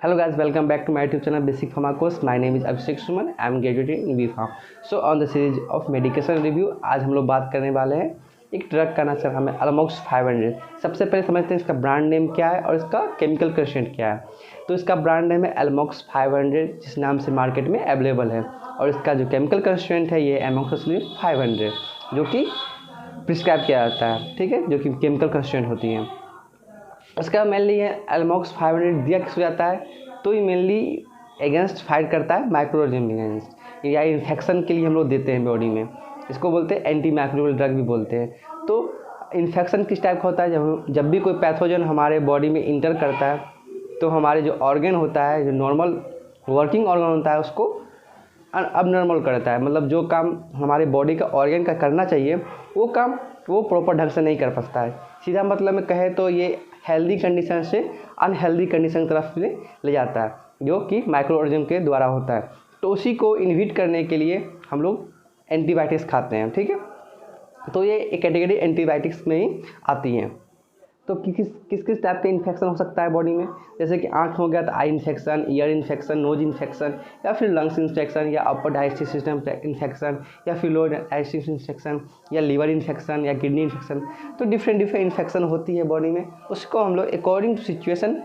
Hello guys, welcome back to my YouTube channel Basic Pharma Course. My name is Abhishek Suman. I am graduating in B.Pharm. So on the series of medication review, आज हम लोग बात करने वाले हैं एक drug का नाम है अल्मॉक्स 500। सबसे पहले समझते हैं इसका ब्रांड नेम क्या है और इसका केमिकल कंस्टिट्यूएंट क्या है। तो इसका ब्रांड नेम है अल्मॉक्स 500, जिस नाम से मार्केट में अवेलेबल है, और इसका जो केमिकल कंस्टिट्यूएंट है ये एमोक्सिसिलिन 500, जो कि प्रिस्क्राइब किया जाता है, ठीक है, जो कि केमिकल कंस्टिट्यूएंट होती हैं। इसका मेनली है अल्मॉक्स 500 दिया किस हो जाता है, तो ये मेनली अगेंस्ट फाइट करता है माइक्रोऑर्गेनिज्म अगेंस्ट, या इन्फेक्शन के लिए हम लोग देते हैं बॉडी में। इसको बोलते हैं एंटी माइक्रोबियल ड्रग भी बोलते हैं। तो इन्फेक्शन किस टाइप का होता है, जब भी कोई पैथोजन हमारे बॉडी में इंटर करता है तो हमारे जो ऑर्गन होता है, जो नॉर्मल वर्किंग ऑर्गन होता है, उसको अबनॉर्मल करता है। मतलब जो काम हमारे बॉडी का ऑर्गन का करना चाहिए वो काम वो प्रॉपर ढंग से नहीं कर पाता है। सीधा मतलब में कहे तो ये हेल्दी कंडीशन से अनहेल्दी कंडीशन की तरफ ले जाता है, जो कि माइक्रोऑर्गेनिज्म के द्वारा होता है। तो उसी को इनहिबिट करने के लिए हम लोग एंटीबायोटिक्स खाते हैं, ठीक है। तो ये एक कैटेगरी एंटीबायोटिक्स में ही आती हैं। तो किस किस टाइप के इन्फेक्शन हो सकता है बॉडी में, जैसे कि आँख हो गया तो eye infection, ear infection, nose infection, या फिर लंग्स इन्फेक्शन, या अपर डाइजेस्टिव सिस्टम इन्फेक्शन, या फिर लोअर डाइजेस्टिव इन्फेक्शन, या लीवर इन्फेक्शन, या किडनी इन्फेक्शन। तो डिफरेंट इन्फेक्शन होती है बॉडी में। उसको हम लोग अकॉर्डिंग टू सिचुएशन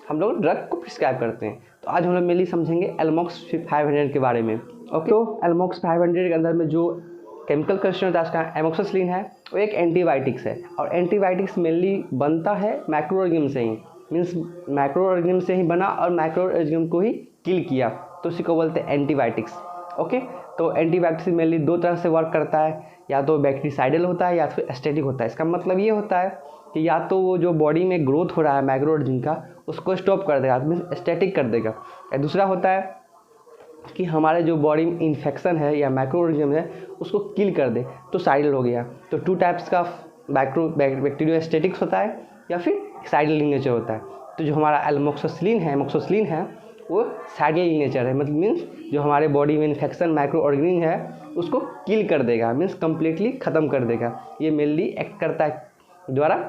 हम लोग ड्रग को प्रिस्क्राइब करते हैं। तो आज हम लोग मेनली समझेंगे अल्मॉक्स 500 के बारे में। ओके, तो अल्मॉक्स 500 के अंदर में जो केमिकल कंस्टिट्यूएंट उसका एमोक्सिसिलिन है, वो एक एंटीबायोटिक्स है, और एंटीबायोटिक्स मेनली बनता है माइक्रोऑर्गेनिज्म से ही, मीन्स माइक्रोऑर्गेनिज्म से ही बना और माइक्रोऑर्गेनिज्म को ही किल किया, तो उसी को बोलते हैं एंटीबायोटिक्स। ओके, तो एंटीबायोटिक्स मेनली दो तरह से वर्क करता है, या तो बैक्टीसाइडल होता है या फिर एस्टेटिक होता है। इसका मतलब ये होता है कि या तो वो जो बॉडी में ग्रोथ हो रहा है माइक्रोऑर्गेनिज्म का, उसको स्टॉप कर देगा, मीन्स एस्टेटिक कर देगा। या दूसरा होता है कि हमारे जो बॉडी में इन्फेक्शन है या माइक्रोऑर्गेनिज्म है उसको किल कर दे, तो साइडल हो गया। तो टू टाइप्स का बैक्टीरियोस्टेटिक्स होता है या फिर साइडल इन नेचर होता है। तो जो हमारा एमोक्सिसिलिन है वो साइडल इन नेचर है, मतलब मीन्स जो हमारे बॉडी में इन्फेक्शन माइक्रोऑर्गेनिज्म है उसको किल कर देगा, मीन्स कम्प्लीटली ख़त्म कर देगा। ये मेनली एक्ट करता है द्वारा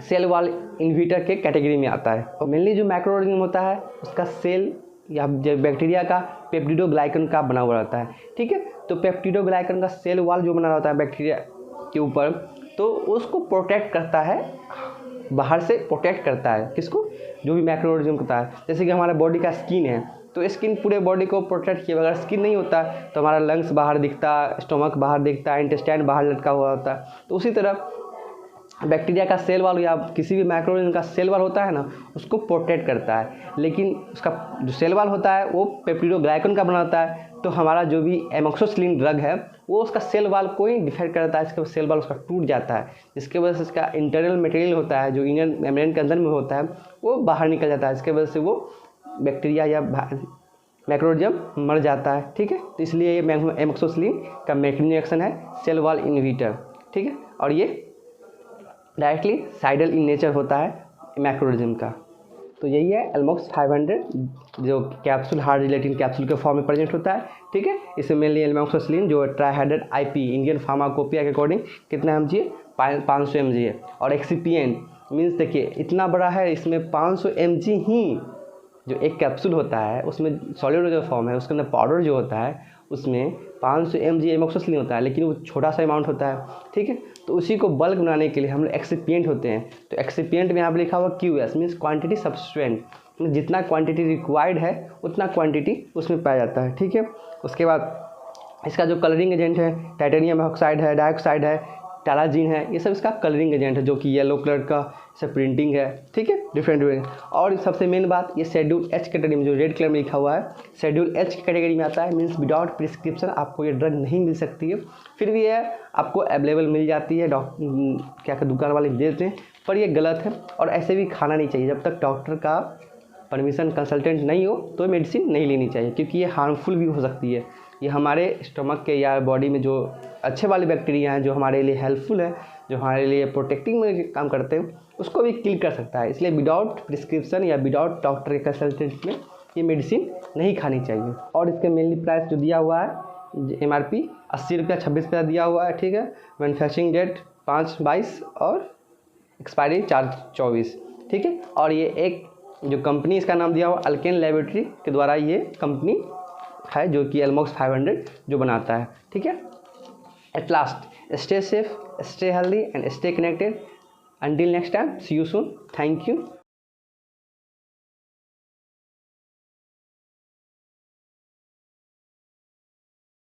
सेल वॉल इनहिबिटर के कैटेगरी में आता है। और मेनली जो माइक्रोऑर्गेनिज्म होता है उसका सेल या बैक्टीरिया का पेप्टिडोग्लाइकन का बना हुआ रहता है, ठीक है। तो पेप्टिडोग्लाइकन का सेल वॉल जो बना रहता है बैक्टीरिया के ऊपर, तो उसको प्रोटेक्ट करता है, बाहर से प्रोटेक्ट करता है किसको, जो भी माइक्रोऑर्गेनिज्म होता है। जैसे कि हमारा बॉडी का स्किन है, तो स्किन पूरे बॉडी को प्रोटेक्ट किया। अगर स्किन नहीं होता तो हमारा लंग्स बाहर दिखता, स्टोमक बाहर दिखता, इंटेस्टाइन बाहर लटका हुआ होता है। तो उसी तरह बैक्टीरिया का सेल वॉल या किसी भी माइक्रोऑर्गेनिज्म का सेल वॉल होता है ना, उसको प्रोटेक्ट करता है। लेकिन उसका जो सेल वॉल होता है वो पेप्टिडोग्लाइकन का बना होता है। तो हमारा जो भी एमोक्सिसिलिन ड्रग है वो उसका सेल वॉल को ही डिफेक्ट करता है, इसके बाद सेल वॉल उसका टूट जाता है, जिसके वजह से इसका इंटरनल मटेरियल होता है जो इनर मेम्ब्रेन के अंदर में होता है वो बाहर निकल जाता है। इसके वजह से वो बैक्टीरिया या माइक्रोऑर्गेनिज्म मर जाता है, ठीक है। तो इसलिए ये एमोक्सिसिलिन का मैकेनिज्म एक्शन है सेल वॉल इनहिबिटर, ठीक है। और ये डायरेक्टली साइडल इन नेचर होता है माइक्रोऑर्गेनिज्म का। तो यही है अल्मॉक्स 500, जो कैप्सूल हार्ड जिलेटिन कैप्सूल के फॉर्म में प्रेजेंट होता है, ठीक है। इसमें मेनली एमोक्सिसिलिन जो ट्राइहाइड्रेट IP इंडियन फार्माकोपिया के अकॉर्डिंग कितना mg है, 500 mg है। और एक्सिपिएंट मीन्स देखिए इतना बड़ा है, इसमें 500 mg ही जो एक कैप्सूल होता है उसमें सॉलिड जो फॉर्म है, उसके अंदर पाउडर जो होता है उसमें 500 mg एमोक्सिसिलिन होता है, लेकिन वो छोटा सा अमाउंट होता है, ठीक है। तो उसी को बल्क बनाने के लिए हम लोग एक्सिपिएंट होते हैं। तो एक्सिपिएंट में यहाँ पर लिखा हुआ QS मीन्स क्वांटिटी सब्सटेंट, जितना क्वांटिटी रिक्वायर्ड है उतना क्वांटिटी उसमें पाया जाता है, ठीक है। उसके बाद इसका जो कलरिंग एजेंट है टाइटेनियम ऑक्साइड है, डाइऑक्साइड है, टालाजीन है, ये सब इसका कलरिंग एजेंट है, जो कि येलो कलर का सब प्रिंटिंग है, ठीक है, डिफरेंट। और सबसे मेन बात, ये शेड्यूल H कैटेगरी में जो रेड कलर में लिखा हुआ है शेड्यूल H कैटेगरी में आता है। मीन्स विदाउट प्रिस्क्रिप्शन आपको ये ड्रग नहीं मिल सकती है, फिर भी ये आपको अवेलेबल मिल जाती है, क्या दुकान वाले देते हैं, पर ये गलत है और ऐसे भी खाना नहीं चाहिए। जब तक डॉक्टर का परमिशन कंसल्टेंट नहीं हो तो मेडिसिन नहीं लेनी चाहिए, क्योंकि ये हार्मफुल भी हो सकती है। ये हमारे स्टमक के या बॉडी में जो अच्छे वाले बैक्टीरिया हैं जो हमारे लिए हेल्पफुल है, जो हमारे लिए प्रोटेक्टिंग में काम करते हैं, उसको भी किल कर सकता है। इसलिए विदाउट प्रिस्क्रिप्शन या विदाउट डॉक्टर के कंसल्टेंट में ये मेडिसिन नहीं खानी चाहिए। और इसके मेनली प्राइस जो दिया हुआ है MRP 80 रुपया 26 पैसा दिया हुआ है, ठीक है। मैन्युफैक्चरिंग डेट 5/22 और एक्सपायरी 4/24, ठीक है। और ये एक जो कंपनी इसका नाम दिया हुआ अल्केन लेबोरेटरी के द्वारा ये कंपनी है जो कि एलमॉक्स 500 जो बनाता है, ठीक है। At last stay safe, stay healthy and stay connected. Until next time, see you soon, thank you.